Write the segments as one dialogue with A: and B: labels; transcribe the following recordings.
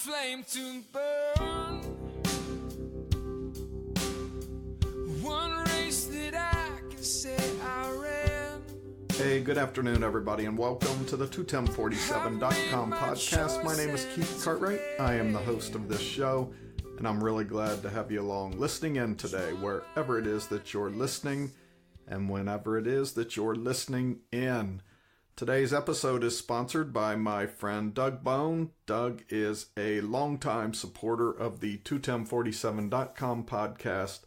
A: flame to burn. One race that I can say I ran.
B: Hey, good afternoon, everybody, and welcome to the 21047.com podcast. My name is Keith Cartwright. I am the host of this show, and I'm really glad to have you along listening in today, wherever it is that you're listening, and whenever it is that you're listening in. Today's episode is sponsored by my friend Doug Bone. Doug is a longtime supporter of the 21047.com podcast,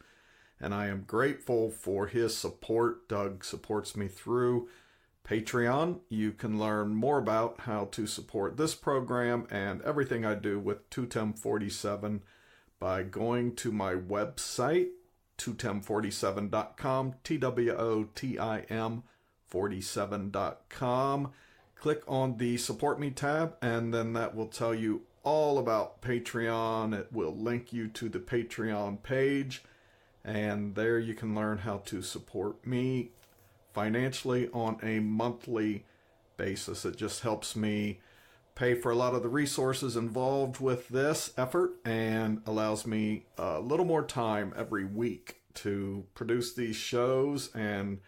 B: and I am grateful for his support. Doug supports me through Patreon. You can learn more about how to support this program and everything I do with 21047 by going to my website, 21047.com, TWOTIM 47.com. Click on the Support Me tab, and then that will tell you all about Patreon. It will link you to the Patreon page, and there you can learn how to support me financially on a monthly basis. It just helps me pay for a lot of the resources involved with this effort and allows me a little more time every week to produce these shows and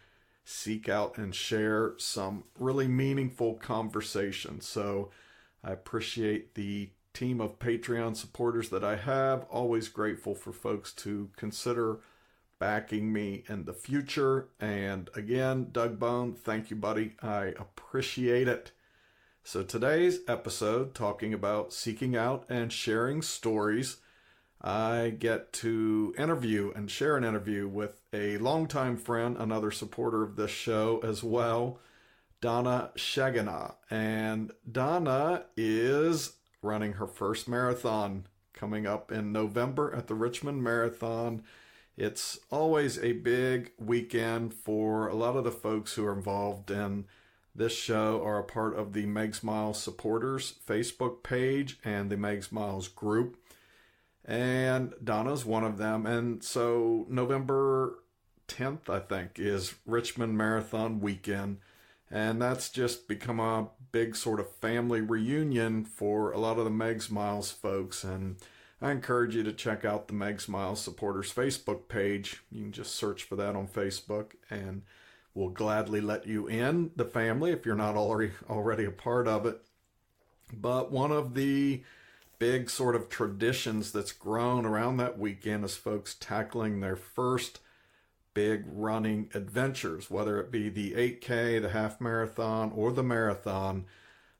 B: seek out and share some really meaningful conversations. So I appreciate the team of Patreon supporters that I have. Always grateful for folks to consider backing me in the future. And again, Doug Bone, thank you, buddy. I appreciate it. So today's episode, talking about seeking out and sharing stories, I get to interview and share an interview with a longtime friend, another supporter of this show as well, Donna Shagena. And Donna is running her first marathon coming up in November at the Richmond Marathon. It's always a big weekend for a lot of the folks who are involved in this show are a part of the Megs Miles supporters Facebook page and the Megs Miles group. And Donna's one of them. And so November 10th, I think, is Richmond Marathon weekend. And that's just become a big sort of family reunion for a lot of the Megs Miles folks. And I encourage you to check out the Megs Miles supporters Facebook page. You can just search for that on Facebook, and we'll gladly let you in the family if you're not already a part of it. But one of the big sort of traditions that's grown around that weekend is folks tackling their first big running adventures, whether it be the 8K, the half marathon, or the marathon.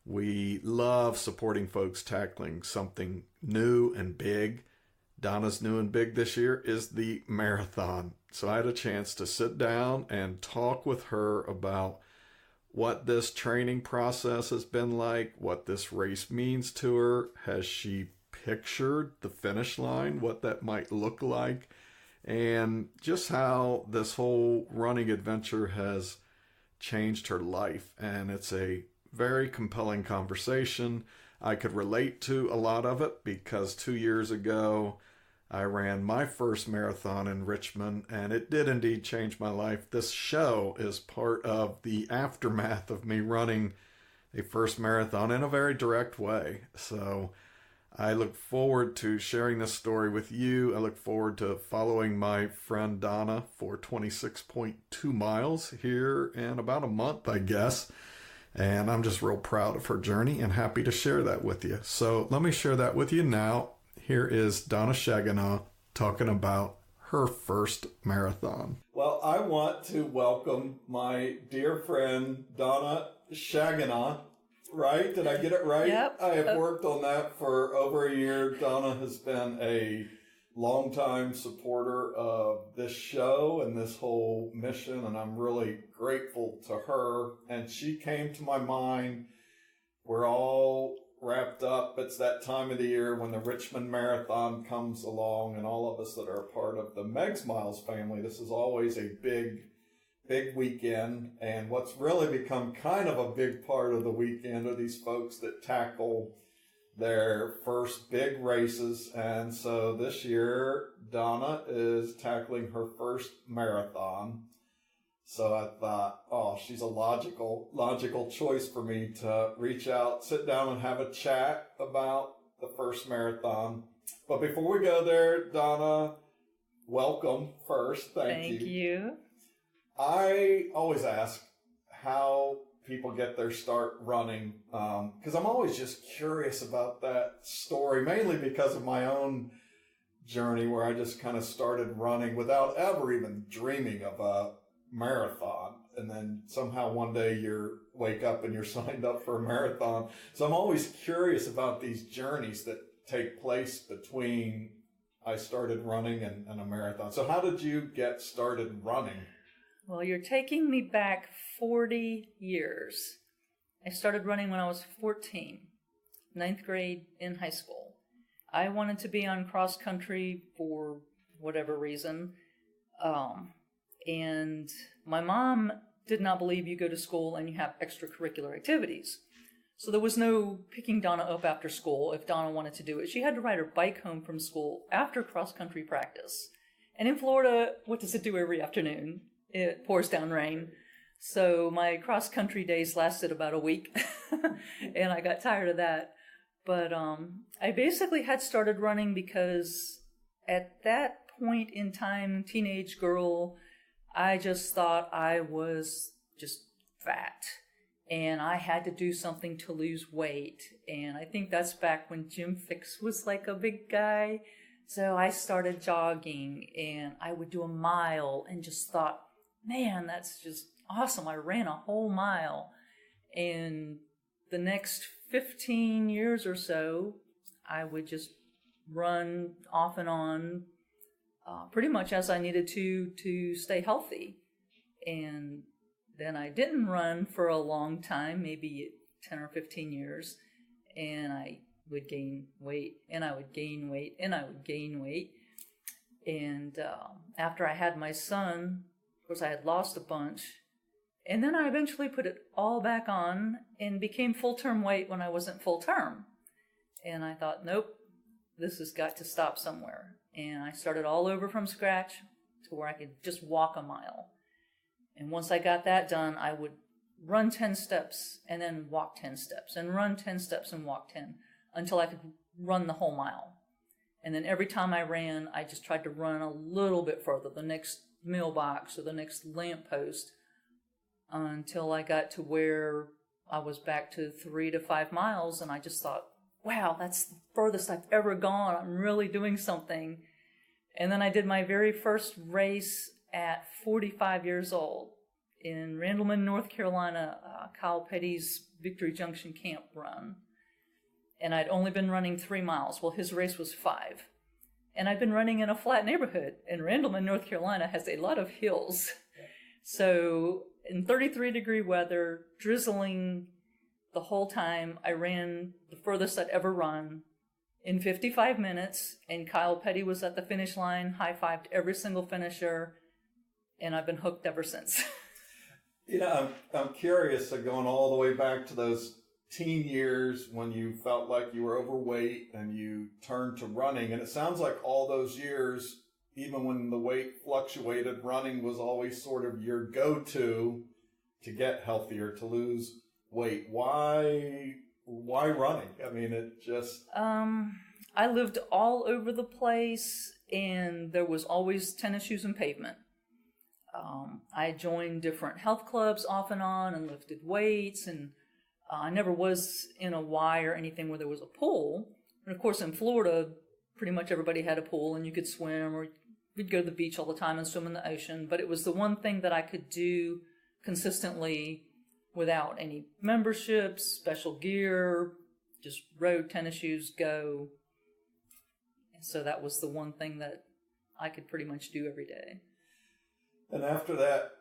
B: We love supporting folks tackling something new and big. Donna's new and big this year is the marathon. So I had a chance to sit down and talk with her about what this training process has been like, what this race means to her. Has she pictured the finish line, what that might look like, and just how this whole running adventure has changed her life. And it's a very compelling conversation. I could relate to a lot of it because 2 years ago, I ran my first marathon in Richmond, and it did indeed change my life. This show is part of the aftermath of me running a first marathon in a very direct way. So I look forward to sharing this story with you. I look forward to following my friend Donna for 26.2 miles here in about a month, I guess. And I'm just real proud of her journey and happy to share that with you. So let me share that with you now. Here is Donna Shagena talking about her first marathon. Well, I want to welcome my dear friend, Donna Shagena, right? Did I get it right?
C: Yep.
B: I have worked on that for over a year. Donna has been a longtime supporter of this show and this whole mission, and I'm really grateful to her. And she came to my mind. We're all wrapped up. It's that time of the year when the Richmond Marathon comes along, and all of us that are a part of the Megs Miles family, this is always a big weekend. And what's really become kind of a big part of the weekend are these folks that tackle their first big races. And so this year, Donna is tackling her first marathon. So I thought, oh, she's a logical choice for me to reach out, sit down and have a chat about the first marathon. But before we go there, Donna, welcome first. Thank
C: you.
B: I always ask how people get their start running, because I'm always just curious about that story, mainly because of my own journey where I just kind of started running without ever even dreaming of a marathon. And then somehow one day you wake up and you're signed up for a marathon. So I'm always curious about these journeys that take place between I started running and a marathon. So how did you get started running?
C: Well, you're taking me back 40 years. I started running when I was 14, ninth grade in high school. I wanted to be on cross country for whatever reason. And my mom did not believe you go to school and you have extracurricular activities. So there was no picking Donna up after school if Donna wanted to do it. She had to ride her bike home from school after cross country practice. And in Florida, what does it do every afternoon? It pours down rain. So my cross country days lasted about a week and I got tired of that. But I basically had started running because at that point in time, teenage girl, I just thought I was just fat and I had to do something to lose weight. And I think that's back when Jim Fixx was like a big guy. So I started jogging and I would do a mile and just thought, man, that's just awesome. I ran a whole mile. And the next 15 years or so, I would just run off and on pretty much as I needed to stay healthy. And then I didn't run for a long time, maybe 10 or 15 years, and I would gain weight, and I would gain weight, and I would gain weight. And after I had my son, of course, I had lost a bunch. And then I eventually put it all back on and became full-term weight when I wasn't full-term. And I thought, nope, this has got to stop somewhere. And I started all over from scratch to where I could just walk a mile. And once I got that done, I would run 10 steps and then walk 10 steps and run 10 steps and walk 10 until I could run the whole mile. And then every time I ran, I just tried to run a little bit further, the next mailbox or the next lamppost, until I got to where I was back to 3 to 5 miles. And I just thought, wow, that's the furthest I've ever gone. I'm really doing something. And then I did my very first race at 45 years old in Randleman, North Carolina, Kyle Petty's Victory Junction Camp run. And I'd only been running 3 miles. Well, his race was 5. And I'd been running in a flat neighborhood. And Randleman, North Carolina has a lot of hills. So in 33-degree weather, drizzling the whole time, I ran the furthest I'd ever run in 55 minutes. And Kyle Petty was at the finish line, high-fived every single finisher. And I've been hooked ever since.
B: I'm curious, going all the way back to those teen years when you felt like you were overweight and you turned to running. And it sounds like all those years, even when the weight fluctuated, running was always sort of your go-to to get healthier, to lose weight. Why running? I mean, it just...
C: I lived all over the place, and there was always tennis shoes and pavement. I joined different health clubs off and on and lifted weights, and I never was in a Y or anything where there was a pool. And of course, in Florida, pretty much everybody had a pool, and you could swim, or we'd go to the beach all the time and swim in the ocean. But it was the one thing that I could do consistently without any memberships, special gear, just road tennis shoes, go. And so that was the one thing that I could pretty much do every day.
B: And after that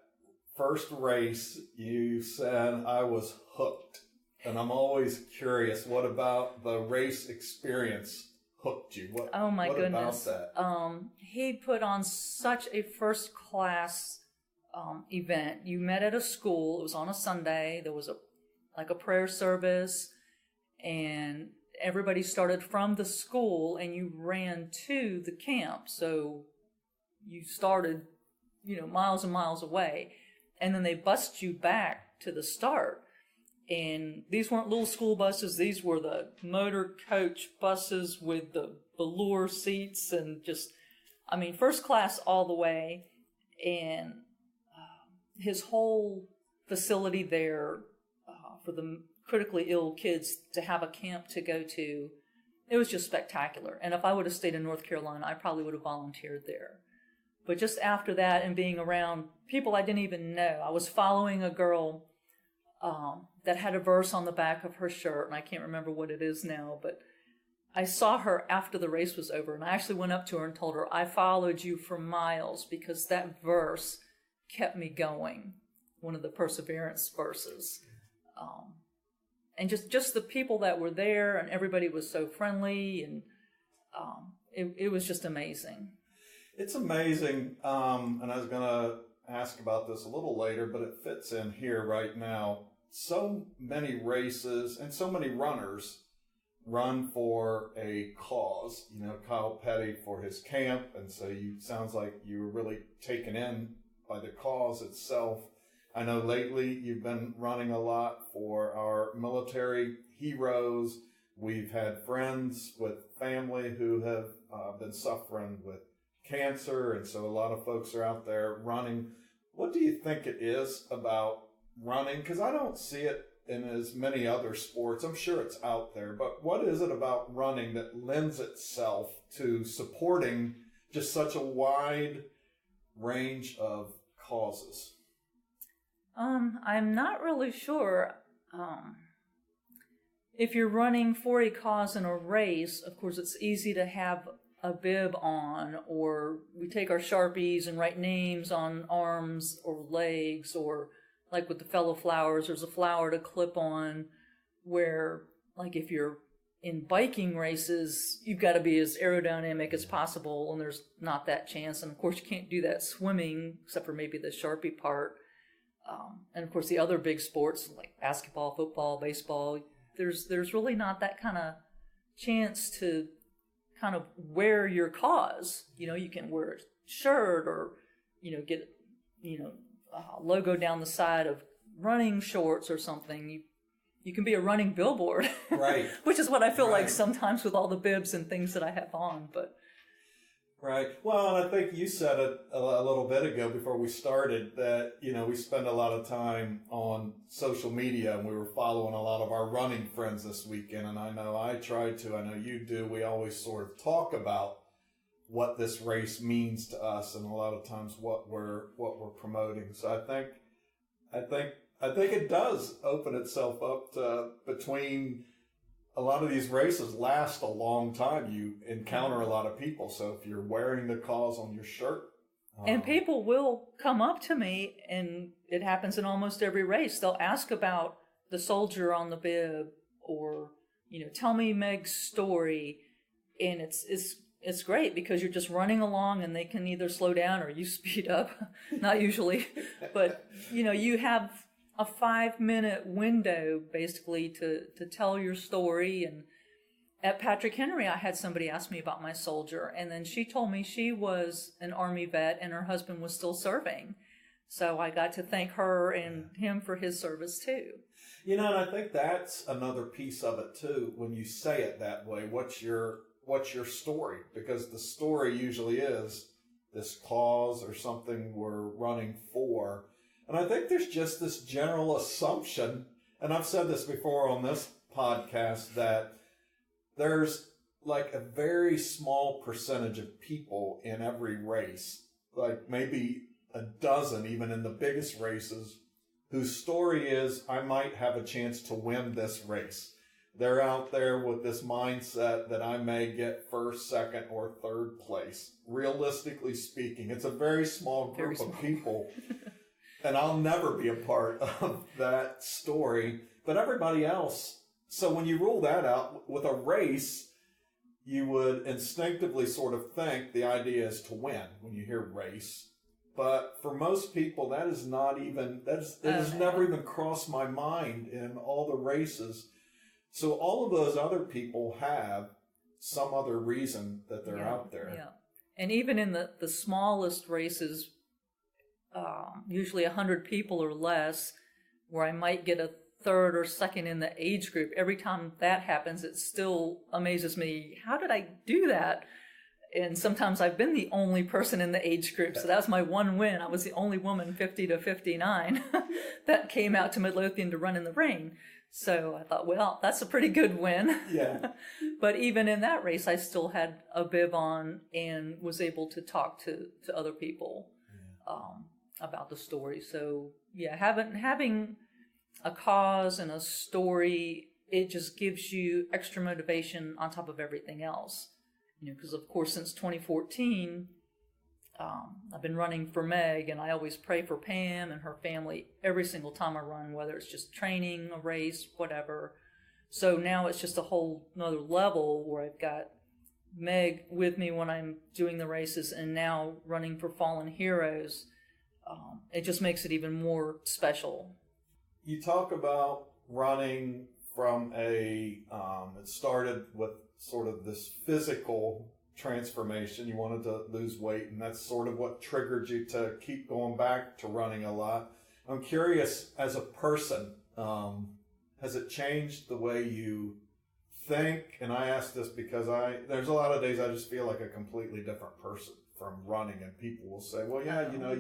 B: first race, you said, I was hooked. And I'm always curious, what about the race experience hooked you? What
C: goodness.
B: About that?
C: He put on such a first-class event. You met at a school. It was on a Sunday. There was a prayer service, and everybody started from the school, and you ran to the camp. So you started, miles and miles away, and then they bussed you back to the start. And these weren't little school buses. These were the motor coach buses with the velour seats and just, I mean, first class all the way. And his whole facility there for the critically ill kids to have a camp to go to, it was just spectacular. And if I would have stayed in North Carolina, I probably would have volunteered there. But just after that and being around people I didn't even know, I was following a girl that had a verse on the back of her shirt, and I can't remember what it is now, but I saw her after the race was over, and I actually went up to her and told her, I followed you for miles because that verse kept me going, one of the perseverance verses. And just the people that were there, and everybody was so friendly, and it was just amazing.
B: It's amazing, and I was going to ask about this a little later, but it fits in here right now. So many races and so many runners run for a cause. You know, Kyle Petty for his camp, and so sounds like you were really taken in by the cause itself. I know lately you've been running a lot for our military heroes. We've had friends with family who have been suffering with cancer, and so a lot of folks are out there running. What do you think it is about running? Because I don't see it in as many other sports. I'm sure it's out there, but what is it about running that lends itself to supporting just such a wide range of causes?
C: I'm not really sure. If you're running for a cause in a race, of course, it's easy to have a bib on, or we take our Sharpies and write names on arms or legs, or like with the fellow flowers, there's a flower to clip on, where like if you're in biking races, you've got to be as aerodynamic as possible, and there's not that chance. And of course, you can't do that swimming, except for maybe the Sharpie part. And of course, the other big sports like basketball, football, baseball, there's really not that kind of chance to kind of wear your cause. You know, you can wear a shirt or, get, a logo down the side of running shorts or something. You can be a running billboard. Right. Which is what I feel like sometimes with all the bibs and things that I have on, but.
B: Right. Well, and I think you said it a little bit ago before we started that, we spend a lot of time on social media, and we were following a lot of our running friends this weekend. And I know I try to, I know you do. We always sort of talk about what this race means to us, and a lot of times what we're promoting. So I think it does open itself up to between. A lot of these races last a long time. You encounter a lot of people. So if you're wearing the cause on your shirt.
C: And people will come up to me, and it happens in almost every race. They'll ask about the soldier on the bib, or, tell me Meg's story. And it's great because you're just running along, and they can either slow down or you speed up. Not usually. But, you have a 5-minute window basically to tell your story. And at Patrick Henry, I had somebody ask me about my soldier, and then she told me she was an Army vet and her husband was still serving. So I got to thank her and him for his service too.
B: And I think that's another piece of it too. When you say it that way, what's your story? Because the story usually is this cause or something we're running for. And I think there's just this general assumption, and I've said this before on this podcast, that there's like a very small percentage of people in every race, like maybe a dozen, even in the biggest races, whose story is, I might have a chance to win this race. They're out there with this mindset that I may get first, second, or third place. Realistically speaking, it's a very small group of people. And I'll never be a part of that story. But everybody else, so when you rule that out with a race, you would instinctively sort of think the idea is to win when you hear race. But for most people, that has never even crossed my mind in all the races. So all of those other people have some other reason that they're out there.
C: Yeah. And even in the smallest races, usually 100 people or less, where I might get a third or second in the age group. Every time that happens, it still amazes me. How did I do that? And sometimes I've been the only person in the age group. So that was my one win. I was the only woman 50 to 59 that came out to Midlothian to run in the rain. So I thought, well, that's a pretty good win.
B: Yeah.
C: But even in that race, I still had a bib on and was able to talk to other people about the story. So yeah, having a cause and a story, it just gives you extra motivation on top of everything else. You know, because of course since 2014, I've been running for Meg, and I always pray for Pam and her family every single time I run, whether it's just training, a race, whatever. So now it's just a whole another level where I've got Meg with me when I'm doing the races, and now running for Fallen Heroes. It just makes it even more special.
B: You talk about running from it started with sort of this physical transformation. You wanted to lose weight, and that's sort of what triggered you to keep going back to running a lot. I'm curious, as a person, has it changed the way you think? And I ask this because there's a lot of days I just feel like a completely different person from running, and people will say, well, yeah, you know,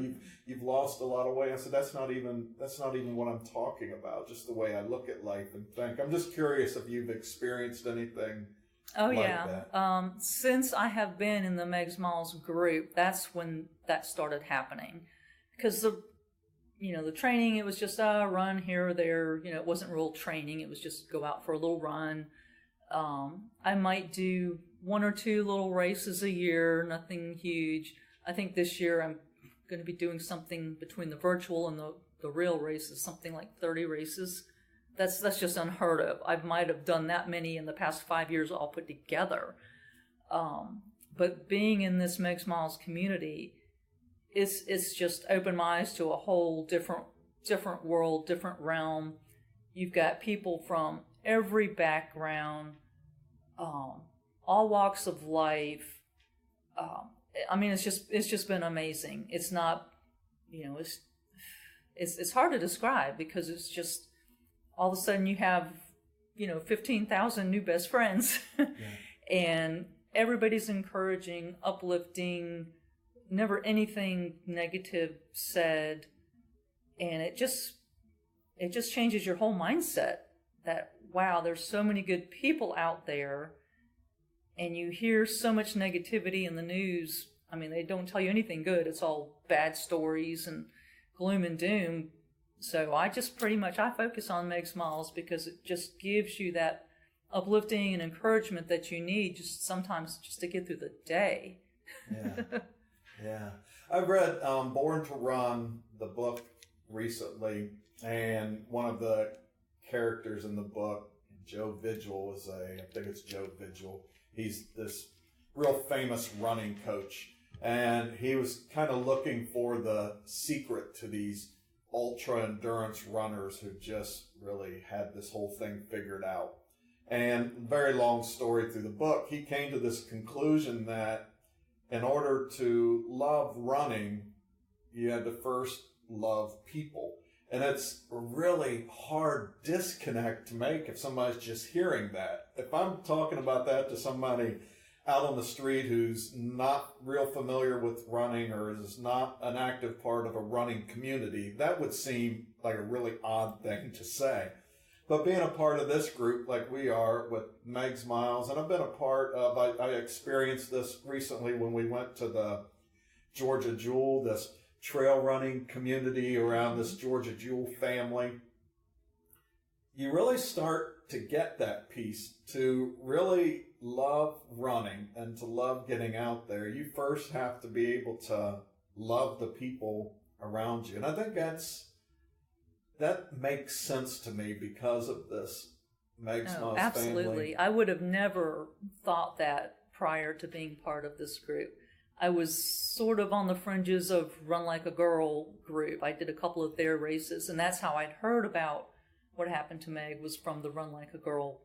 B: you've lost a lot of weight. I said, that's not even what I'm talking about, just the way I look at life and think. I'm just curious if you've experienced anything. Oh, like
C: yeah.
B: That.
C: Since I have been in the Meg Smiles group, that's when that started happening. Because the training, it was just run here or there. You know, it wasn't real training. It was just go out for a little run. I might do 1 or 2 little races a year, nothing huge. I think this year I'm going to be doing something between the virtual and the real races, something like 30 races. That's just unheard of. I might have done that many in the past 5 years all put together. But being in this Meg Smiles community, it's just opened my eyes to a whole different world, different realm. You've got people from every background, all walks of life. I mean, it's just been amazing. It's not, it's hard to describe, because it's just all of a sudden you have, 15,000 new best friends, yeah. And everybody's encouraging, uplifting, never anything negative said, and it just changes your whole mindset. That, wow, there's so many good people out there, and you hear so much negativity in the news. I mean, they don't tell you anything good. It's all bad stories and gloom and doom. So I focus on Meg Smiles because it just gives you that uplifting and encouragement that you need sometimes to get through the day.
B: Yeah. Yeah. I've read Born to Run, the book, recently, and one of the characters in the book, Joe Vigil, I think it's Joe Vigil. He's this real famous running coach, and he was kind of looking for the secret to these ultra endurance runners who just really had this whole thing figured out. And very long story through the book, he came to this conclusion that in order to love running, you had to first love people. And it's a really hard disconnect to make if somebody's just hearing that. If I'm talking about that to somebody out on the street who's not real familiar with running or is not an active part of a running community, that would seem like a really odd thing to say. But being a part of this group like we are with Meg Smiles, and I've been a part of, I experienced this recently when we went to the Georgia Jewel, this trail running community around this Georgia Jewel family. You really start to get that piece, to really love running and to love getting out there. You first have to be able to love the people around you. And I think that makes sense to me because of this Meg Smiles
C: absolutely.
B: family.
C: I would have never thought that prior to being part of this group. I was sort of on the fringes of Run Like a Girl group. I did a couple of their races, and that's how I'd heard about what happened to Meg, was from the Run Like a Girl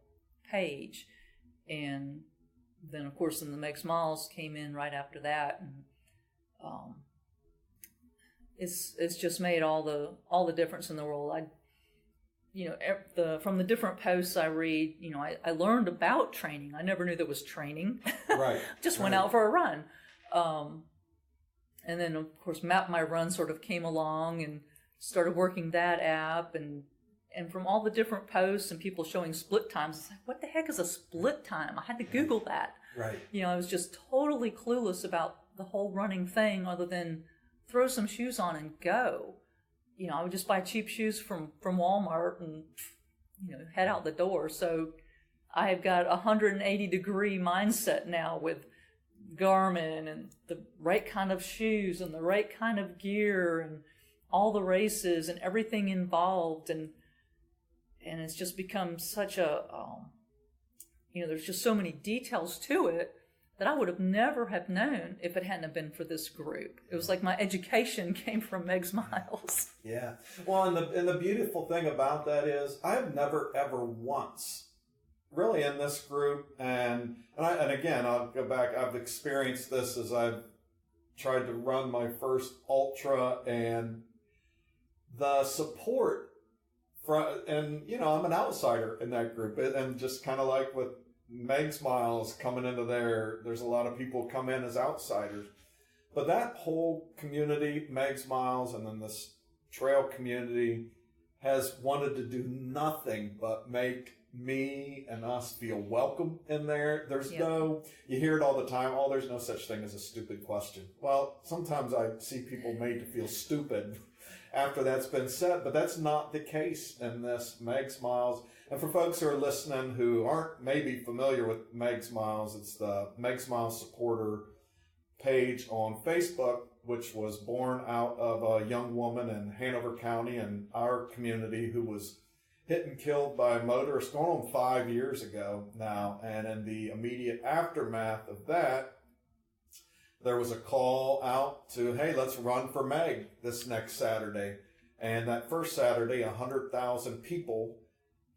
C: page. And then, of course, then the Meg Smiles came in right after that. And, it's just made all the difference in the world. from the different posts I read, I learned about training. I never knew there was training.
B: Right.
C: Just went out for a run. And then, of course, Map My Run sort of came along and started working that app. And from all the different posts and people showing split times, it's like, what the heck is a split time? I had to Google that.
B: Right.
C: I was just totally clueless about the whole running thing other than throw some shoes on and go. I would just buy cheap shoes from Walmart and, head out the door. So I've got a 180-degree mindset now with Garmin and the right kind of shoes and the right kind of gear and all the races and everything involved. And it's just become such a, there's just so many details to it that I would have never have known if it hadn't have been for this group. It was like my education came from Meg's Miles.
B: Yeah. Well, and the beautiful thing about that is I've never ever once really in this group, and again, I'll go back, I've experienced this as I've tried to run my first ultra, and the support and I'm an outsider in that group, and just kind of like with Meg's Miles coming into there's a lot of people come in as outsiders, but that whole community, Meg's Miles, and then this trail community has wanted to do nothing but make me and us feel welcome in there. There's you hear it all the time, there's no such thing as a stupid question. Well, sometimes I see people made to feel stupid after that's been said, but that's not the case in this Meg's Miles. And for folks who are listening who aren't maybe familiar with Meg's Miles, it's the Meg's Miles supporter page on Facebook, which was born out of a young woman in Hanover County in our community who was hit and killed by a motorist going on 5 years ago now. And in the immediate aftermath of that, there was a call out to, hey, let's run for Meg this next Saturday. And that first Saturday, 100,000 people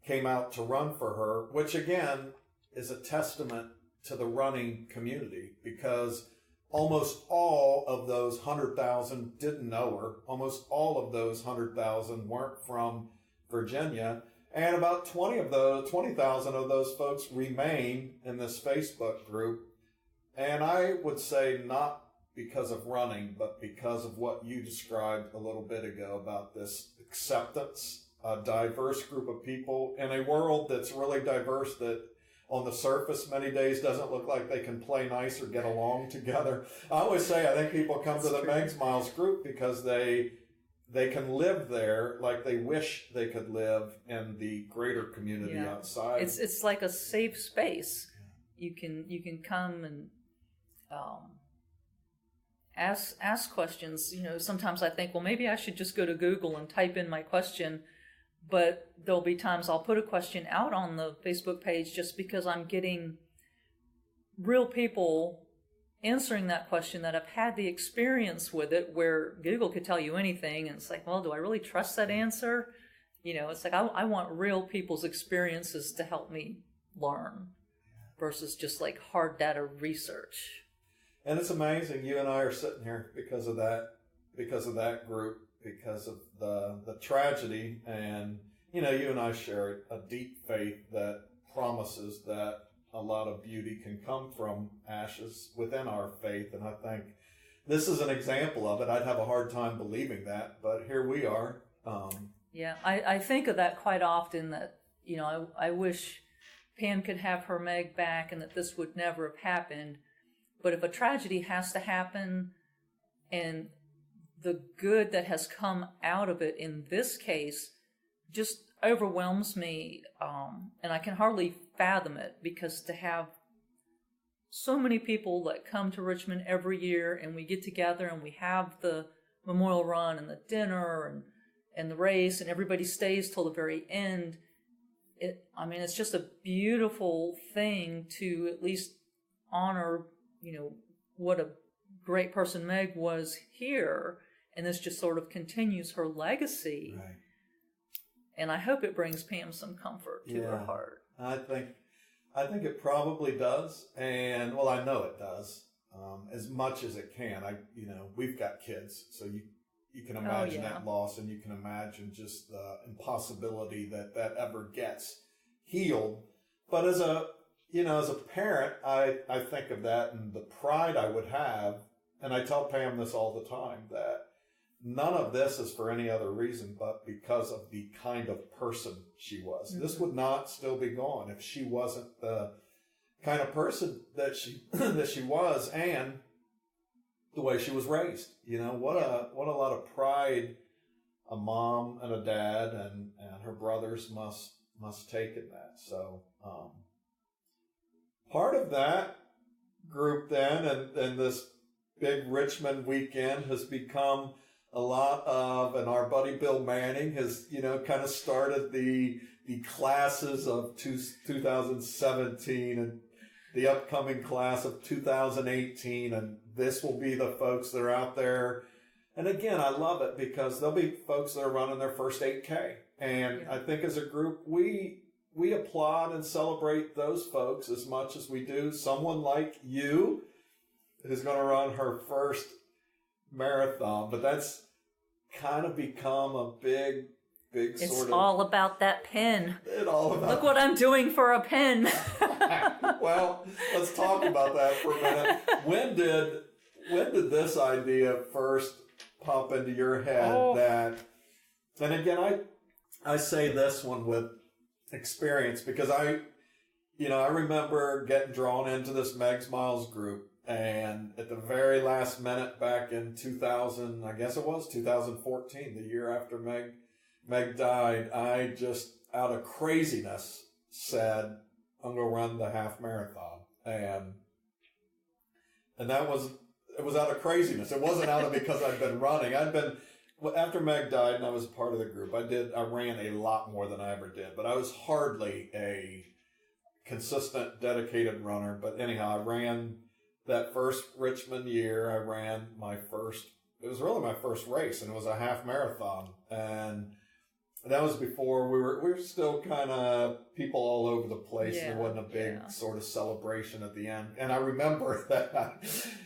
B: came out to run for her, which again is a testament to the running community, because almost all of those 100,000 didn't know her. Almost all of those 100,000 weren't from Virginia, and about 20,000 of those folks remain in this Facebook group. And I would say not because of running, but because of what you described a little bit ago about this acceptance, a diverse group of people in a world that's really diverse, that on the surface many days doesn't look like they can play nice or get along together. I always say I think people come to the Meg's Miles group because they can live there like they wish they could live in the greater community outside. It's
C: like a safe space. You can come and ask questions. Sometimes I think, well, maybe I should just go to Google and type in my question, but there'll be times I'll put a question out on the Facebook page just because I'm getting real people answering that question that have had the experience with it, where Google could tell you anything, and it's like, well, do I really trust that answer? It's like I want real people's experiences to help me learn versus just like hard data research.
B: And it's amazing you and I are sitting here because of that group, because of the tragedy. And you and I share a deep faith that promises that a lot of beauty can come from ashes within our faith. And I think this is an example of it. I'd have a hard time believing that, but here we are.
C: I think of that quite often, that I wish Pam could have her Meg back and that this would never have happened. But if a tragedy has to happen, and the good that has come out of it in this case just overwhelms me, and I can hardly fathom it, because to have so many people that come to Richmond every year, and we get together and we have the memorial run and the dinner and the race, and everybody stays till the very end. It's just a beautiful thing to at least honor, what a great person Meg was here, and this just sort of continues her legacy.
B: Right.
C: And I hope it brings Pam some comfort to her heart.
B: I think it probably does, and I know it does, as much as it can. We've got kids, so you can imagine
C: yeah.
B: that loss, and you can imagine just the impossibility that ever gets healed. But as a parent, I think of that and the pride I would have, and I tell Pam this all the time, that none of this is for any other reason but because of the kind of person she was. Mm-hmm. This would not still be gone if she wasn't the kind of person that she that she was, and the way she was raised. What a lot of pride a mom and a dad and her brothers must take in that. So part of that group then and this big Richmond weekend has become a lot of, and our buddy Bill Manning has, kind of started the classes of 2017 and the upcoming class of 2018. And this will be the folks that are out there. And again, I love it because there'll be folks that are running their first 8K. And I think as a group, we applaud and celebrate those folks as much as we do someone like you who's going to run her first marathon. But that's kind of become a big sort of...
C: It's all about that pen. Look what I'm doing for a pen.
B: Well, let's talk about that for a minute. When did this idea first pop into your head that... And again, I say this one with experience because I remember getting drawn into this Meg's Miles group, and at the very last minute back in 2000, I guess it was 2014, the year after Meg died, I just out of craziness said, I'm going to run the half marathon. And it was out of craziness. It wasn't out of because I'd been running. After Meg died and I was part of the group, I ran a lot more than I ever did, but I was hardly a consistent, dedicated runner. But anyhow, I ran that first Richmond year. I ran it was really my first race, and it was a half marathon. And that was before we were still kind of people all over the place. Yeah, there wasn't a big sort of celebration at the end. And I remember that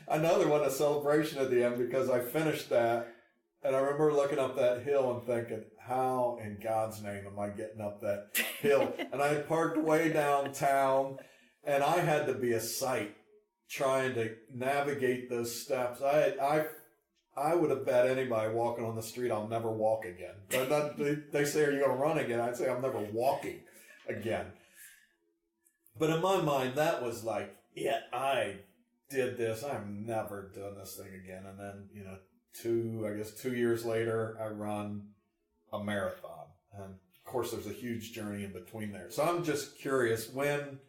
B: I know there wasn't a celebration at the end because I finished that. And I remember looking up that hill and thinking, how in God's name am I getting up that hill? And I had parked way downtown, and I had to be a sight trying to navigate those steps. I would have bet anybody walking on the street I'll never walk again. They say, are you going to run again? I'd say I'm never walking again. But in my mind, that was like, I did this. I'm never doing this thing again. And then, 2 years later, I run a marathon. And of course, there's a huge journey in between there. So I'm just curious, when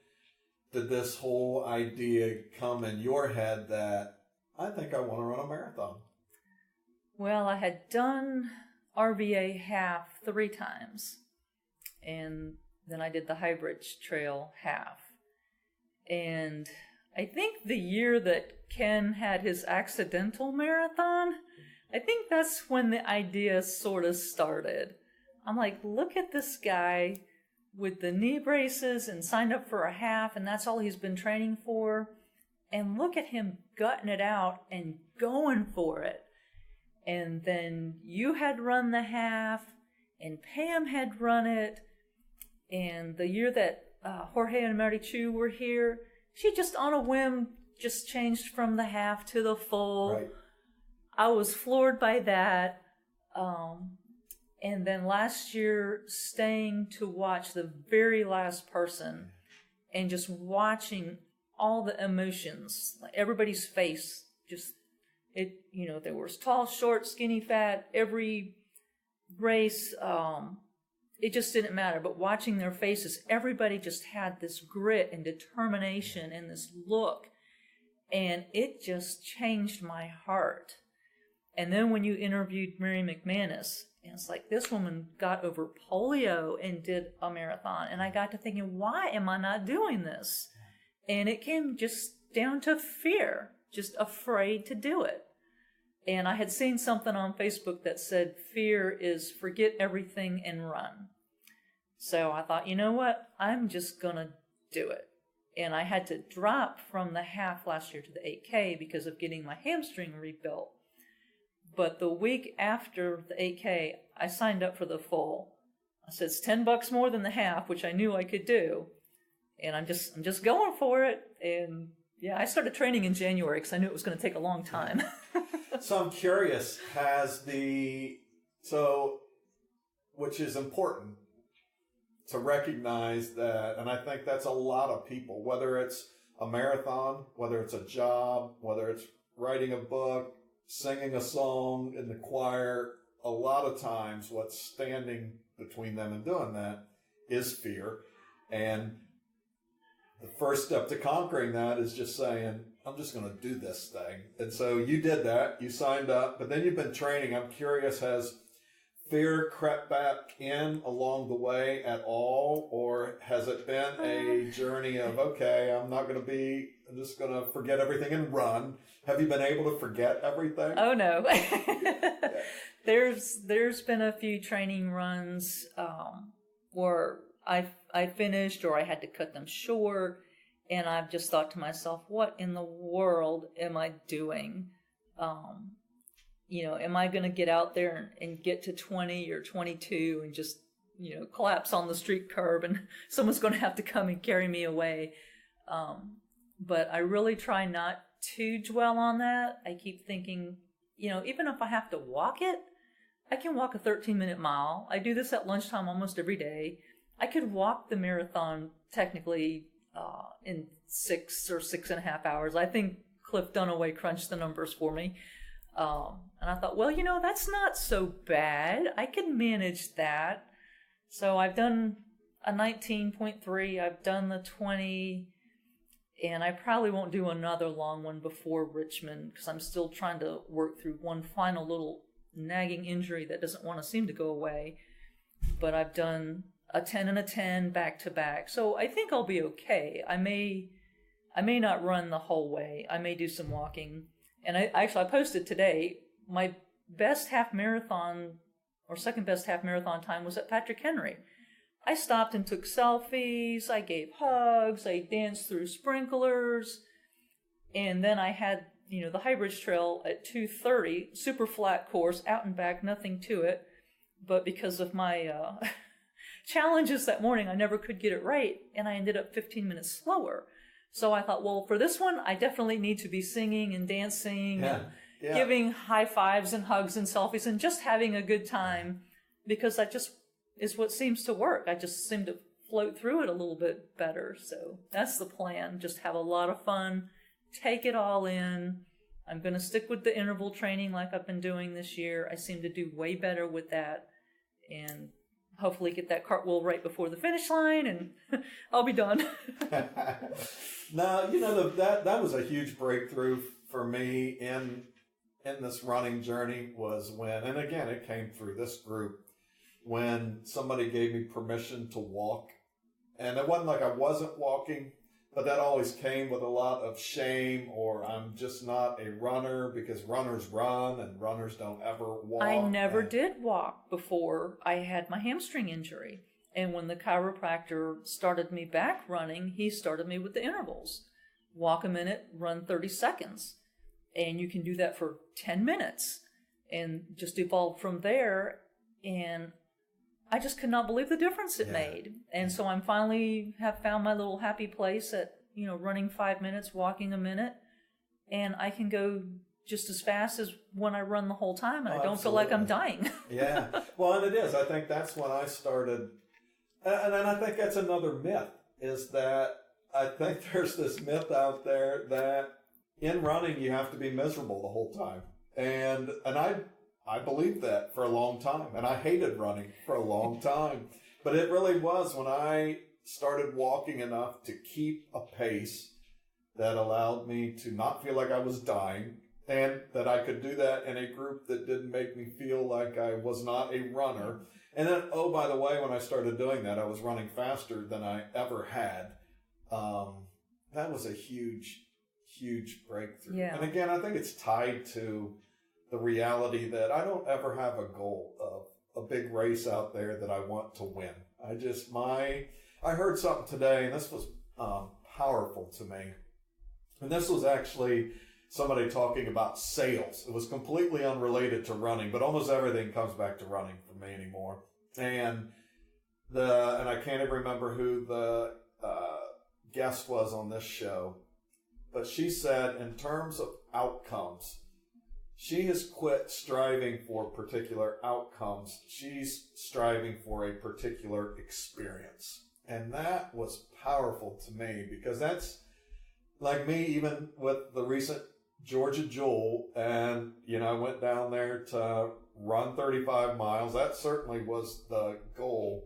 B: did this whole idea come in your head that I think I want to run a marathon?
C: Well, I had done RVA half 3 times. And then I did the Highbridge Trail half. And I think the year that Ken had his accidental marathon, I think that's when the idea sort of started. I'm like, look at this guy with the knee braces and signed up for a half, and that's all he's been training for. And look at him gutting it out and going for it. And then you had run the half, and Pam had run it. And the year that Jorge and Mary Chu were here, she just on a whim just changed from the half to the full.
B: Right.
C: I was floored by that. And then last year, staying to watch the very last person and just watching all the emotions, like everybody's face, there was tall, short, skinny, fat, every race, it just didn't matter. But watching their faces, everybody just had this grit and determination and this look. And it just changed my heart. And then when you interviewed Mary McManus, and it's like, this woman got over polio and did a marathon. And I got to thinking, why am I not doing this? And it came just down to fear, just afraid to do it. And I had seen something on Facebook that said, fear is forget everything and run. So I thought, you know what? I'm just going to do it. And I had to drop from the half last year to the 8K because of getting my hamstring rebuilt. But the week after the 8K, I signed up for the full. I said it's $10 more than the half, which I knew I could do, and I'm just going for it. And yeah, I started training in January because I knew it was going to take a long time.
B: So I'm curious, which is important to recognize that, and I think that's a lot of people, whether it's a marathon, whether it's a job, whether it's writing a book, singing a song in the choir, a lot of times what's standing between them and doing that is fear. And the first step to conquering that is just saying, I'm just going to do this thing. And so you did that, you signed up, but then you've been training. I'm curious, has fear crept back in along the way at all, or has it been a journey of, okay, I'm just going to forget everything and run? Have you been able to forget everything?
C: Oh no. There's been a few training runs where I finished or I had to cut them short, and I've just thought to myself, what in the world am I doing? Am I going to get out there and get to 20 or 22 and just, collapse on the street curb and someone's going to have to come and carry me away? But I really try not to dwell on that. I keep thinking, even if I have to walk it, I can walk a 13-minute mile. I do this at lunchtime almost every day. I could walk the marathon technically in 6 or 6.5 hours. I think Cliff Dunaway crunched the numbers for me. And I thought, well, that's not so bad. I can manage that. So I've done a 19.3. I've done the 20. And I probably won't do another long one before Richmond because I'm still trying to work through one final little nagging injury that doesn't want to seem to go away. But I've done a 10 and a 10 back to back. So I think I'll be okay. I may not run the whole way. I may do some walking. And I posted today, my best half marathon or second best half marathon time was at Patrick Henry. I stopped and took selfies, I gave hugs, I danced through sprinklers, and then I had, the Highbridge Trail at 2:30, super flat course, out and back, nothing to it. But because of my challenges that morning, I never could get it right, and I ended up 15 minutes slower. So I thought, well, for this one, I definitely need to be singing and dancing and giving high fives and hugs and selfies and just having a good time, because that just is what seems to work. I just seem to float through it a little bit better. So that's the plan. Just have a lot of fun, take it all in. I'm going to stick with the interval training like I've been doing this year. I seem to do way better with that, and hopefully get that cartwheel right before the finish line, and I'll be done.
B: Now, that was a huge breakthrough for me in this running journey was when, and again, it came through this group, when somebody gave me permission to walk. And it wasn't like I wasn't walking, but that always came with a lot of shame, or I'm just not a runner because runners run and runners don't ever walk.
C: I never did walk before I had my hamstring injury. And when the chiropractor started me back running, he started me with the intervals. Walk a minute, run 30 seconds. And you can do that for 10 minutes and just evolve from there. And I just could not believe the difference it made. And so I'm finally have found my little happy place at, running 5 minutes, walking a minute. And I can go just as fast as when I run the whole time. And I don't feel like I'm dying.
B: Yeah. Well, and it is. I think that's when I started. And I think that's another myth, is that I think there's this myth out there that in running you have to be miserable the whole time. And I believed that for a long time, and I hated running for a long time. But it really was when I started walking enough to keep a pace that allowed me to not feel like I was dying, and that I could do that in a group that didn't make me feel like I was not a runner. And then, oh, by the way, when I started doing that, I was running faster than I ever had. That was a huge, huge breakthrough.
C: Yeah.
B: And again, I think it's tied to the reality that I don't ever have a goal of a big race out there that I want to win. I heard something today, and this was powerful to me. And this was actually somebody talking about sales. It was completely unrelated to running, but almost everything comes back to running for me anymore. And I can't even remember who the guest was on this show, but she said in terms of outcomes, she has quit striving for particular outcomes. She's striving for a particular experience. And that was powerful to me, because that's like me, even with the recent Georgia Jewel, and, I went down there to run 35 miles. That certainly was the goal.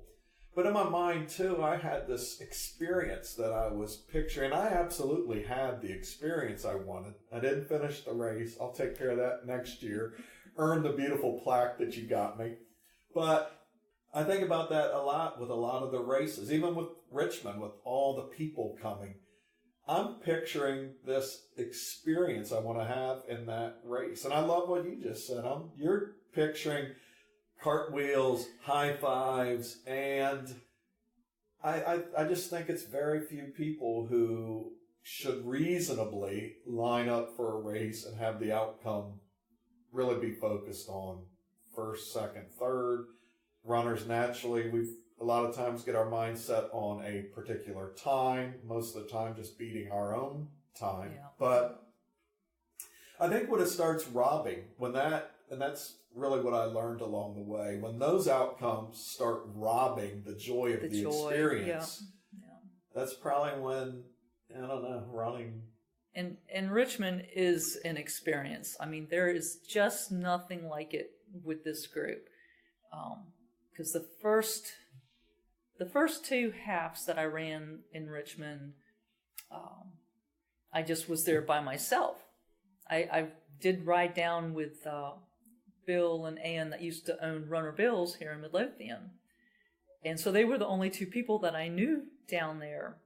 B: But in my mind, too, I had this experience that I was picturing. I absolutely had the experience I wanted. I didn't finish the race. I'll take care of that next year. Earn the beautiful plaque that you got me. But I think about that a lot with a lot of the races, even with Richmond, with all the people coming. I'm picturing this experience I want to have in that race. And I love what you just said. You're picturing cartwheels, high fives, and I just think it's very few people who should reasonably line up for a race and have the outcome really be focused on first, second, third. Runners, naturally, a lot of times get our mindset on a particular time, most of the time just beating our own time. Yeah. But I think when it starts robbing, and that's really what I learned along the way, when those outcomes start robbing the joy of the experience, that's probably when, running.
C: And Richmond is an experience. I mean, there is just nothing like it with this group. Because the first two halves that I ran in Richmond, I just was there by myself. I did ride down with Bill and Ann that used to own Runner Bill's here in Midlothian. And so they were the only two people that I knew down there.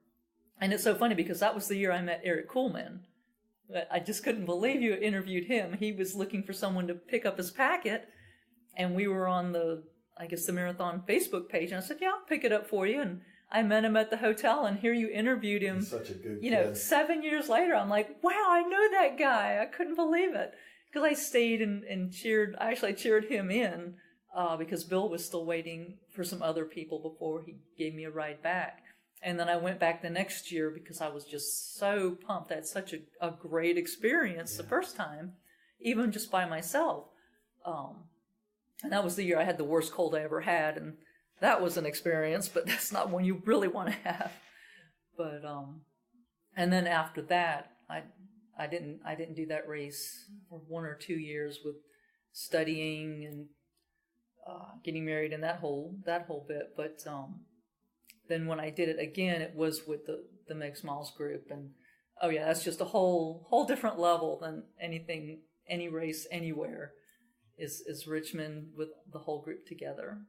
C: And it's so funny because that was the year I met Eric Kuhlman. I just couldn't believe you interviewed him. He was looking for someone to pick up his packet, and we were on the Marathon Facebook page, and I said, yeah, I'll pick it up for you. And I met him at the hotel, and here you interviewed him.
B: He's such a good kid.
C: 7 years later, I'm like, wow, I know that guy. I couldn't believe it. Because I stayed and cheered. I actually cheered him in because Bill was still waiting for some other people before he gave me a ride back. And then I went back the next year because I was just so pumped. I had such a great experience the first time, even just by myself. And that was the year I had the worst cold I ever had, and that was an experience, but that's not one you really want to have. But and then after that, I didn't do that race for 1 or 2 years with studying and getting married and that whole bit. But then when I did it again, it was with the Meg Smiles group, and that's just a whole different level than any race anywhere. Is Richmond with the whole group together.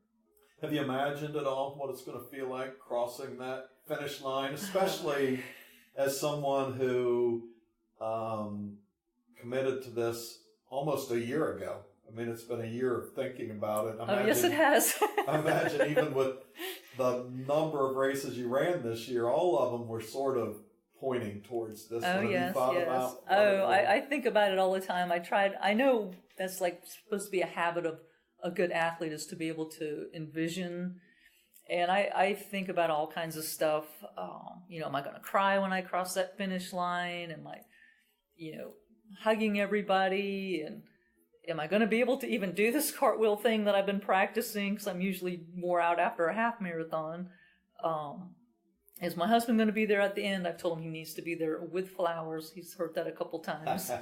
B: Have you imagined at all what it's going to feel like crossing that finish line, especially as someone who committed to this almost a year ago? I mean, it's been a year of thinking about it.
C: Yes, it has.
B: I imagine even with the number of races you ran this year, all of them were sort of pointing towards this.
C: Yes. I think about it all the time. I know that's like supposed to be a habit of a good athlete, is to be able to envision. And I think about all kinds of stuff. Am I going to cry when I cross that finish line? Am I, hugging everybody? And am I going to be able to even do this cartwheel thing that I've been practicing? Because I'm usually wore out after a half marathon. Is my husband going to be there at the end? I've told him he needs to be there with flowers. He's heard that a couple times.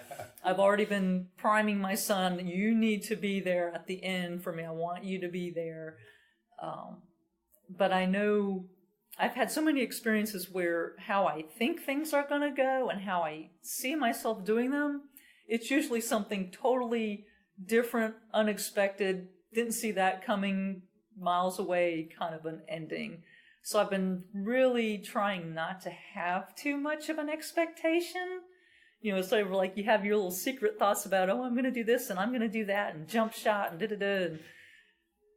C: I've already been priming my son. You need to be there at the end for me. I want you to be there. But I know I've had so many experiences where how I think things are going to go and how I see myself doing them, it's usually something totally different, unexpected, didn't see that coming, miles away kind of an ending. So I've been really trying not to have too much of an expectation. It's sort of like you have your little secret thoughts about, I'm going to do this and I'm going to do that and jump shot and da-da-da.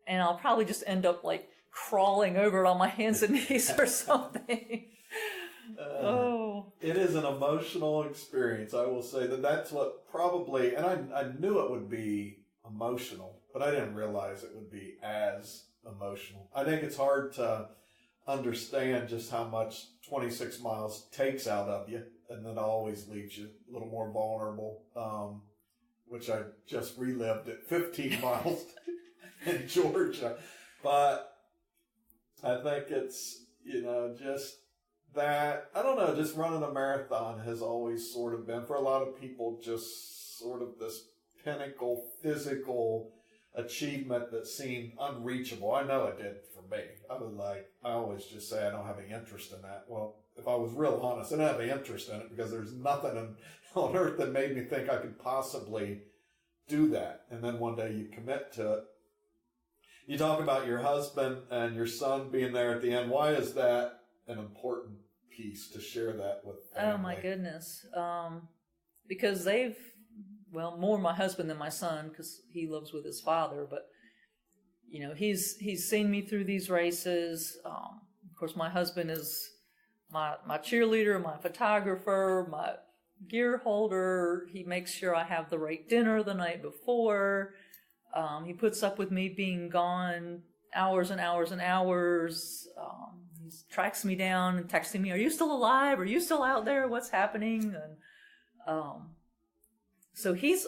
C: And I'll probably just end up like crawling over it on my hands and knees or something.
B: It is an emotional experience. I will say that's what probably, and I knew it would be emotional, but I didn't realize it would be as emotional. I think it's hard to understand just how much 26 miles takes out of you, and then always leaves you a little more vulnerable, which I just relived at 15 miles in Georgia. But I think it's, just that, I don't know, just running a marathon has always sort of been, for a lot of people, just sort of this pinnacle physical achievement that seemed unreachable. I know it did for me. I always just say I don't have any interest in that. Well, if I was real honest, I don't have any interest in it because there's nothing on earth that made me think I could possibly do that. And then one day you commit to it. You talk about your husband and your son being there at the end. Why is that an important piece to share that with family?
C: Oh my goodness. Because more my husband than my son, because he lives with his father, but he's seen me through these races. Of course, my husband is my cheerleader, my photographer, my gear holder. He makes sure I have the right dinner the night before. He puts up with me being gone hours and hours and hours. He tracks me down and texting me, "Are you still alive? Are you still out there? What's happening?" And so he's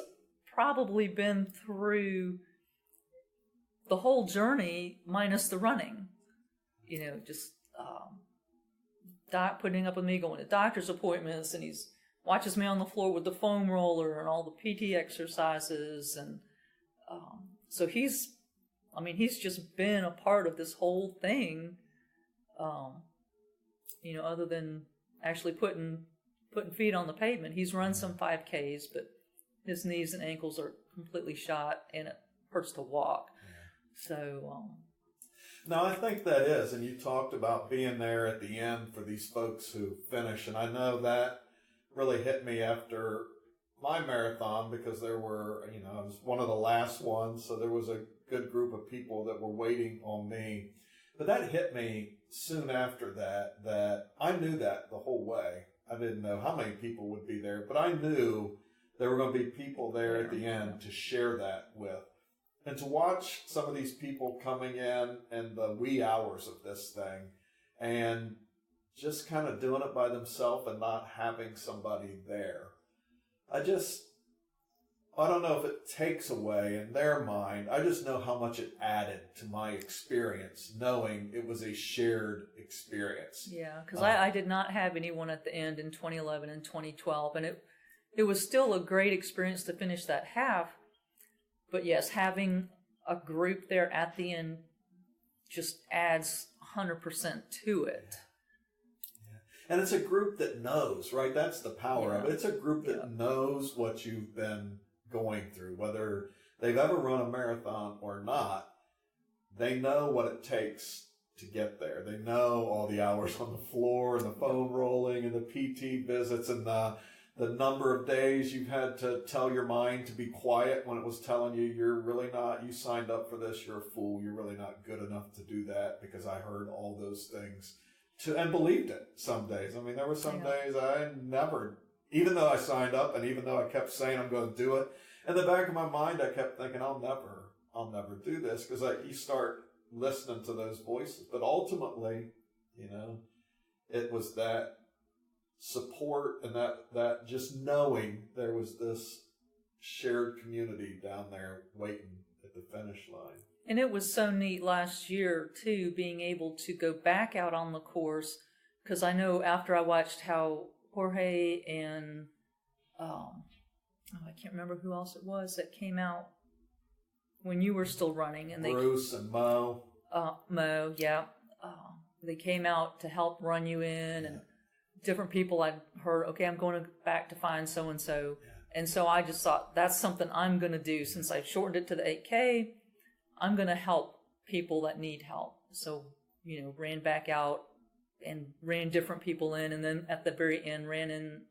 C: probably been through the whole journey minus the running. Just putting up with me, going to doctor's appointments, and he's watches me on the floor with the foam roller and all the PT exercises. And so he's just been a part of this whole thing, other than actually putting feet on the pavement. He's run some 5Ks, but his knees and ankles are completely shot, and it hurts to walk. Yeah. So,
B: No, I think that is, and you talked about being there at the end for these folks who finish, and I know that really hit me after my marathon because there were, I was one of the last ones, so there was a good group of people that were waiting on me. But that hit me soon after that I knew that the whole way. I didn't know how many people would be there, but I knew there were going to be people there at the end to share that with. And to watch some of these people coming in the wee hours of this thing and just kind of doing it by themselves and not having somebody there. I don't know if it takes away in their mind. I just know how much it added to my experience, knowing it was a shared experience.
C: Yeah, because I did not have anyone at the end in 2011 and 2012, and it was still a great experience to finish that half. But yes, having a group there at the end just adds 100% to it.
B: And it's a group that knows, right? That's the power of it. It's a group that knows what you've been going through, whether they've ever run a marathon or not. They know what it takes to get there. They know all the hours on the floor and the foam rolling and the PT visits and the number of days you've had to tell your mind to be quiet when it was telling you you signed up for this, you're a fool, you're really not good enough to do that, because I heard all those things and believed it some days. I mean, there were some days I never, even though I signed up and even though I kept saying I'm going to do it, in the back of my mind I kept thinking I'll never do this, because you start listening to those voices. But ultimately, it was that support and that just knowing there was this shared community down there waiting at the finish line.
C: And it was so neat last year too, being able to go back out on the course, because I know after I watched how Jorge and I can't remember who else it was that came out when you were still running, and
B: Bruce and Mo.
C: Mo, yeah, they came out to help run you in, and different people I'd heard, okay, I'm going back to find so-and-so. Yeah. And so I just thought, that's something I'm going to do. Since I shortened it to the 8K, I'm going to help people that need help. So, ran back out and ran different people in. And then at the very end, ran in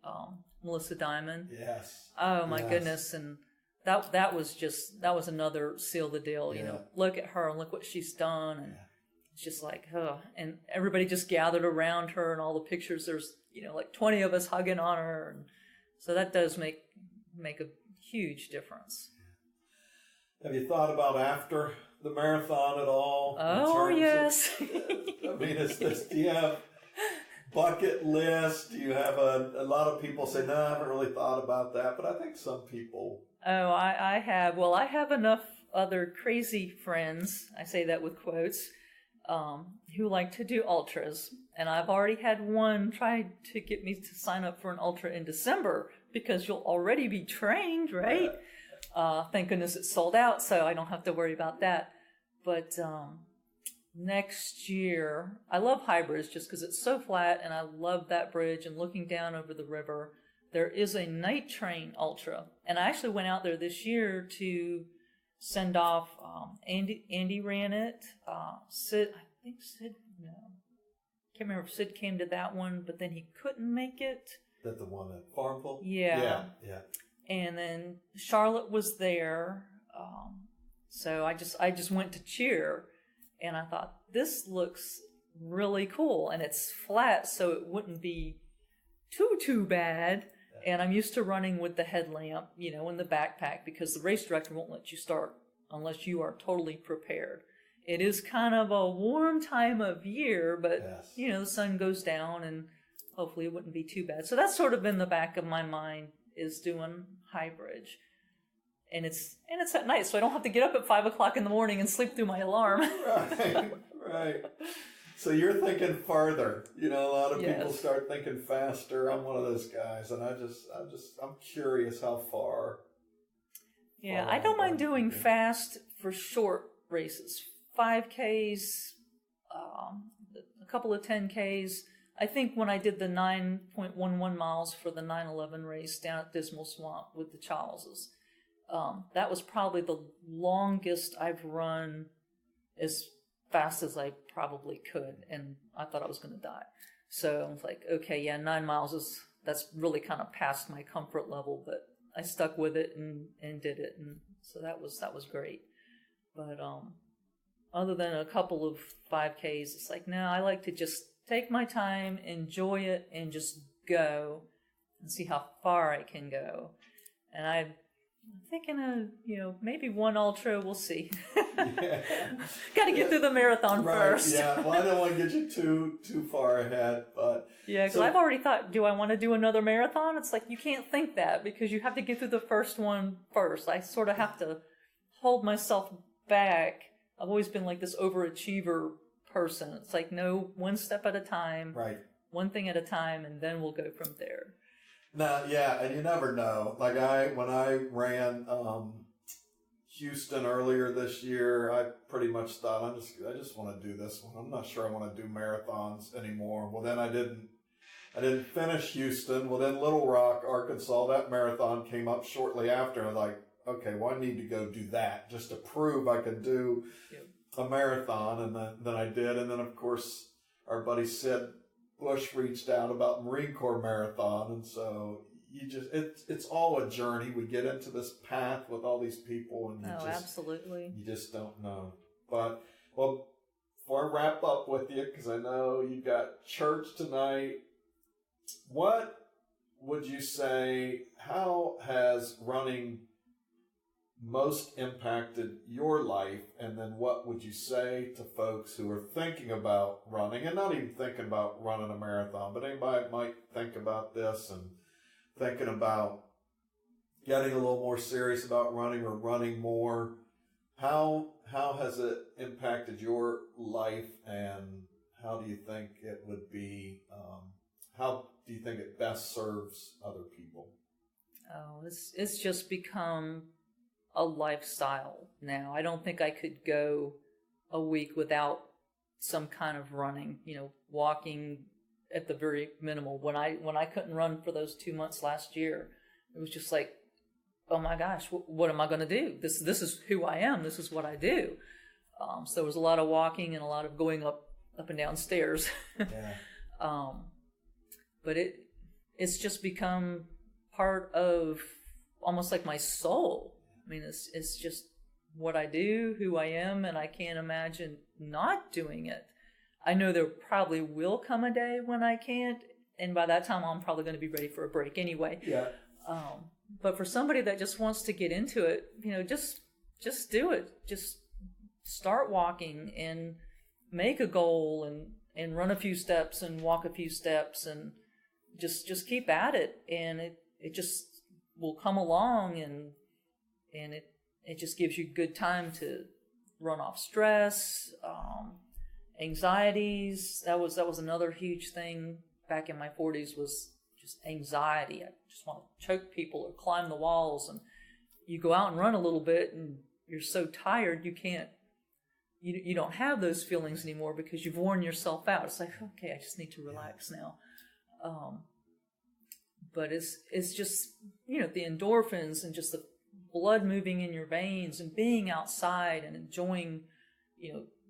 C: Melissa Diamond.
B: Yes.
C: Oh, my goodness. And that was another seal the deal. Look at her and look what she's done. And it's just like, and everybody just gathered around her, and all the pictures. There's like 20 of us hugging on her. And so that does make a huge difference.
D: Have you thought about after the marathon at all?
C: Oh, yes.
D: I mean, do you have bucket list? Do you have a lot of people say, no, I haven't really thought about that, but I think some people.
C: Oh, I have. Well, I have enough other crazy friends, I say that with quotes, who like to do ultras. And I've already had one try to get me to sign up for an ultra in December because you'll already be trained, right? Yeah. Thank goodness it's sold out, so I don't have to worry about that. But next year, I love Highbridge just because it's so flat, and I love that bridge and looking down over the river. There is a night train ultra, and I actually went out there this year to send off. Andy ran it. Sid, I think Sid. No, can't remember if Sid came to that one, but then he couldn't make it.
D: That the one at Farmville?
C: Yeah.
D: Yeah.
C: And then Charlotte was there, so I just went to cheer, and I thought this looks really cool, and it's flat, so it wouldn't be too bad. And I'm used to running with the headlamp, in the backpack, because the race director won't let you start unless you are totally prepared. It is kind of a warm time of year, but,
D: yes.
C: The sun goes down, and hopefully it wouldn't be too bad. So that's sort of in the back of my mind, is doing Highbridge. And it's at night, so I don't have to get up at 5 o'clock in the morning and sleep through my alarm.
D: Right. So you're thinking farther. A lot of people start thinking faster. I'm one of those guys, and I'm curious how far.
C: Yeah, I don't mind doing fast for short races. 5Ks, a couple of 10Ks. I think when I did the 9.11 miles for the 9/11 race down at Dismal Swamp with the Charleses, that was probably the longest I've run as fast as I probably could, and I thought I was going to die. So I was like, okay, 9 miles that's really kind of past my comfort level, but I stuck with it and did it, and so that was great. But other than a couple of 5Ks, it's like, no, I like to just take my time, enjoy it, and just go and see how far I can go. And I'm thinking of, maybe one ultra, we'll see. Got to get through the marathon first.
D: Yeah, well, I don't want to get you too far ahead, but...
C: Yeah, because I've already thought, do I want to do another marathon? It's like, you can't think that because you have to get through the first one first. I sort of have to hold myself back. I've always been like this overachiever person. It's like, no, one step at a time,
D: right?
C: One thing at a time, and then we'll go from there.
D: No, yeah, and you never know. Like when I ran Houston earlier this year, I pretty much thought I just want to do this one. I'm not sure I want to do marathons anymore. Well, then I didn't finish Houston. Well, then Little Rock, Arkansas, that marathon came up shortly after. I was like, okay, well, I need to go do that just to prove I could do a marathon. And then I did. And then, of course, our buddy Sid Bush reached out about Marine Corps Marathon. And so it's all a journey. We get into this path with all these people. And
C: absolutely.
D: You just don't know. But, well, before I wrap up with you, because I know you got church tonight, what would you say, how has running most impacted your life, and then what would you say to folks who are thinking about running, and not even thinking about running a marathon, but anybody might think about this and thinking about getting a little more serious about running or running more? How has it impacted your life, and how do you think it would be, how do you think it best serves other people?
C: Oh, it's just become a lifestyle now. I don't think I could go a week without some kind of running, walking at the very minimal. When I couldn't run for those 2 months last year, it was just like, oh my gosh, what am I going to do? This is who I am. This is what I do. So there was a lot of walking and a lot of going up and down stairs.
D: Yeah.
C: But it's just become part of almost like my soul. I mean, it's just what I do, who I am, and I can't imagine not doing it. I know there probably will come a day when I can't, and by that time I'm probably going to be ready for a break anyway.
D: Yeah.
C: But for somebody that just wants to get into it, just do it. Just start walking and make a goal and run a few steps and walk a few steps and just keep at it, and it just will come along, and it just gives you good time to run off stress, anxieties. That was another huge thing back in my 40s, was just anxiety. I just want to choke people or climb the walls, and you go out and run a little bit and you're so tired you don't have those feelings anymore because you've worn yourself out. It's like, okay, I just need to relax now. But it's just, the endorphins and just the blood moving in your veins and being outside and enjoying,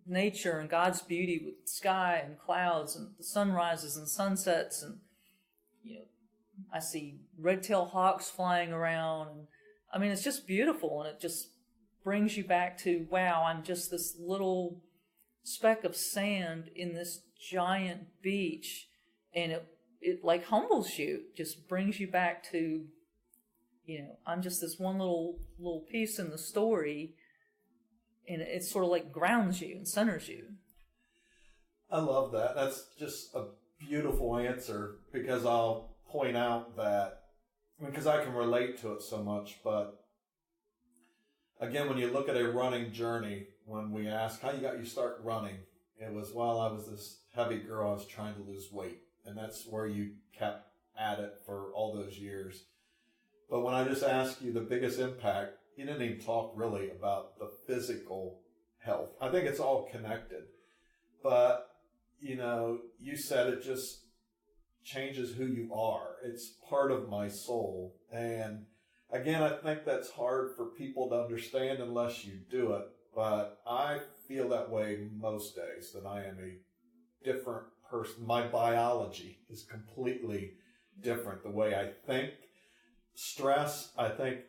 C: nature and God's beauty with the sky and clouds and the sunrises and sunsets. And, I see red-tailed hawks flying around. And I mean, it's just beautiful, and it just brings you back to, wow, I'm just this little speck of sand in this giant beach, and it like humbles you, just brings you back to, I'm just this one little piece in the story, and it sort of like grounds you and centers you.
D: I love that. That's just a beautiful answer, because I'll point out that, because I can relate to it so much, but again, when you look at a running journey, when we ask how you start running, it was while I was this heavy girl, I was trying to lose weight. And that's where you kept at it for all those years. But when I just asked you the biggest impact, you didn't even talk really about the physical health. I think it's all connected. But, you said it just changes who you are. It's part of my soul. And again, I think that's hard for people to understand unless you do it. But I feel that way most days, that I am a different person. My biology is completely different. The way I think, stress, I think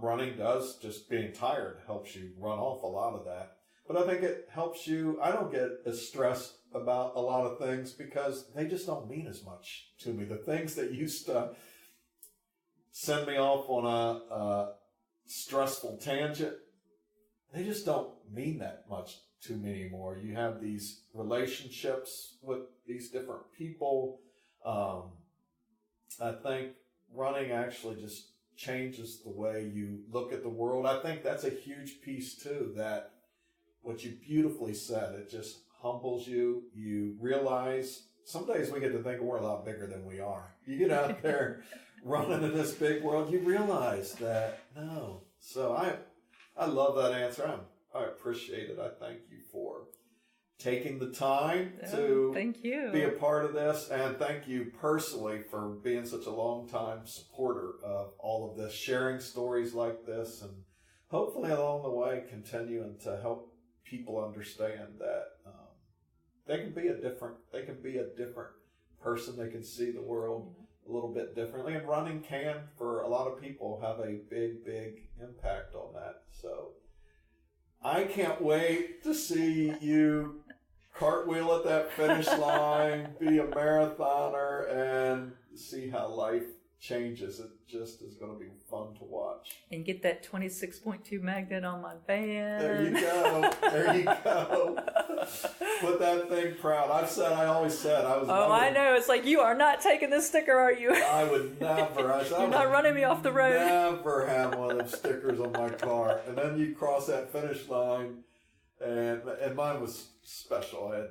D: running does, just being tired helps you run off a lot of that. But I think it helps you. I don't get as stressed about a lot of things because they just don't mean as much to me. The things that used to send me off on a stressful tangent, they just don't mean that much to me anymore. You have these relationships with these different people. I think running actually just changes the way you look at the world. I think that's a huge piece too, that what you beautifully said, it just humbles you. You realize some days we get to think we're a lot bigger than we are. You get out there running in this big world, you realize that, no. So I love that answer. I appreciate it. I thank you for taking the time to
C: thank you.
D: Be a part of this, and thank you personally for being such a long-time supporter of all of this, sharing stories like this, and hopefully along the way continuing to help people understand that they can be a different person. They can see the world a little bit differently, and running can, for a lot of people, have a big impact on that. So I can't wait to see you cartwheel at that finish line, be a marathoner, and see how life changes. It just is going to be fun to watch.
C: And get that 26.2 magnet on my van.
D: There you go. Put that thing proud. I always said I was.
C: I know. It's like, you are not taking this sticker, are you?
D: I would never.
C: You're not running me off the road.
D: Never have one of those stickers on my car. And then you cross that finish line, and mine was special. I had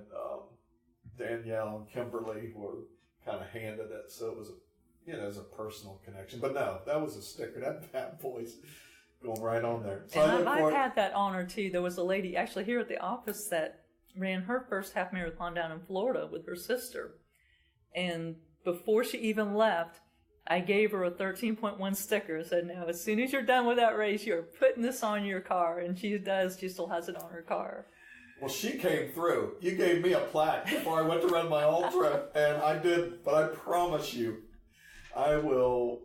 D: Danielle and Kimberly who were kind of handed it, so it was it was a personal connection. But no, that was a sticker. That bad boy's going right on there. So
C: and I've had that honor too. There was a lady actually here at the office that ran her first half marathon down in Florida with her sister. And before she even left, I gave her a 13.1 sticker. I said, now, as soon as you're done with that race, you're putting this on your car. And she does. She still has it on her car.
D: Well, she came through. You gave me a plaque before I went to run my ultra, and I did. But I promise you, I will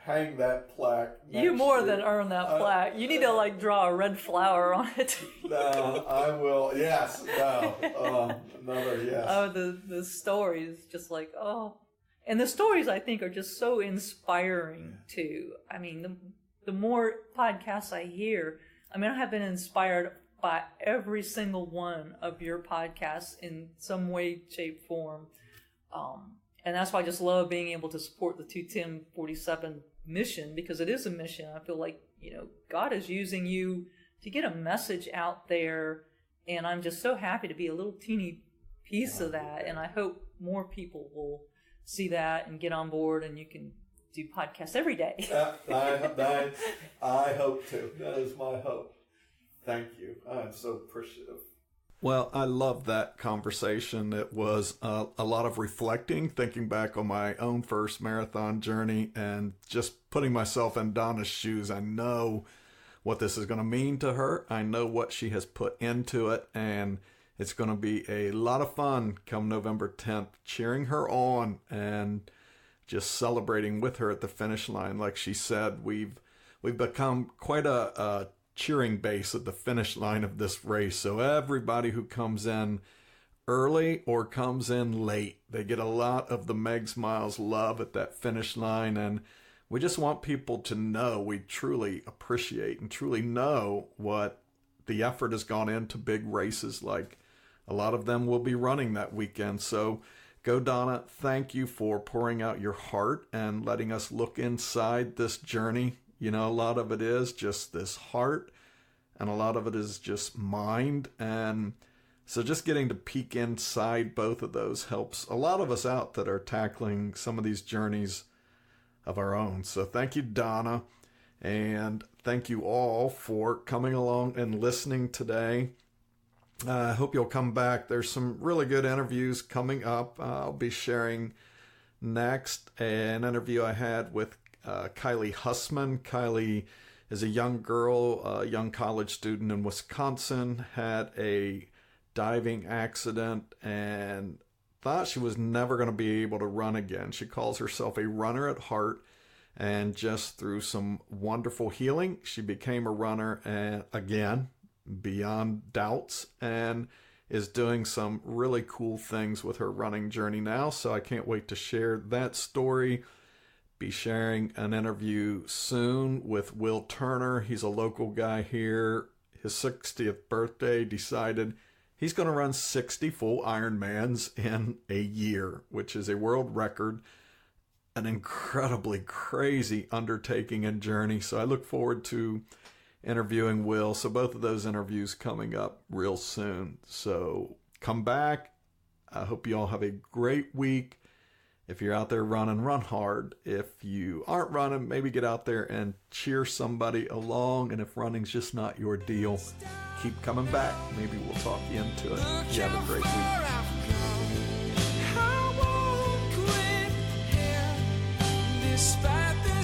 D: hang that plaque.
C: You more than earn that plaque. You need to like draw a red flower on it.
D: No, I will. Yes. No. Another yes.
C: Oh, the stories, just like, oh. And the stories, I think, are just so inspiring, too. I mean, the more podcasts I hear, I mean, I have been inspired by every single one of your podcasts in some way, shape, form. And that's why I just love being able to support the 21047 mission, because it is a mission. I feel like, you know, God is using you to get a message out there, and I'm just so happy to be a little teeny piece of that, and I hope more people will see that and get on board, and you can do podcasts every day.
D: I hope to. That is my hope. Thank you. I'm so appreciative.
B: Well, I love that conversation. It was a lot of reflecting, thinking back on my own first marathon journey and just putting myself in Donna's shoes. I know what this is going to mean to her. I know what she has put into it, and it's going to be a lot of fun come November 10th, cheering her on and just celebrating with her at the finish line. Like she said, we've become quite a cheering base at the finish line of this race. So everybody who comes in early or comes in late, they get a lot of the Meg Smiles love at that finish line. And we just want people to know we truly appreciate and truly know what the effort has gone into big races. Like a lot of them will be running that weekend. So go, Donna. Thank you for pouring out your heart and letting us look inside this journey. You know, a lot of it is just this heart, and a lot of it is just mind. And so just getting to peek inside both of those helps a lot of us out that are tackling some of these journeys of our own. So thank you, Donna. And thank you all for coming along and listening today. I hope you'll come back. There's some really good interviews coming up. I'll be sharing next an interview I had with Kylie Hussman. Kylie is a young girl, a young college student in Wisconsin, had a diving accident and thought she was never going to be able to run again. She calls herself a runner at heart, and just through some wonderful healing, she became a runner and again, beyond doubts, and is doing some really cool things with her running journey now. So I can't wait to share that story. Be sharing an interview soon with Will Turner. He's a local guy here. His 60th birthday, decided he's going to run 60 full Ironmans in a year, which is a world record, an incredibly crazy undertaking and journey. So I look forward to interviewing Will. So both of those interviews coming up real soon. So come back. I hope you all have a great week. If you're out there running, run hard. If you aren't running, maybe get out there and cheer somebody along. And if running's just not your deal, keep coming back. Maybe we'll talk you into it. You have a great week.
A: Despite the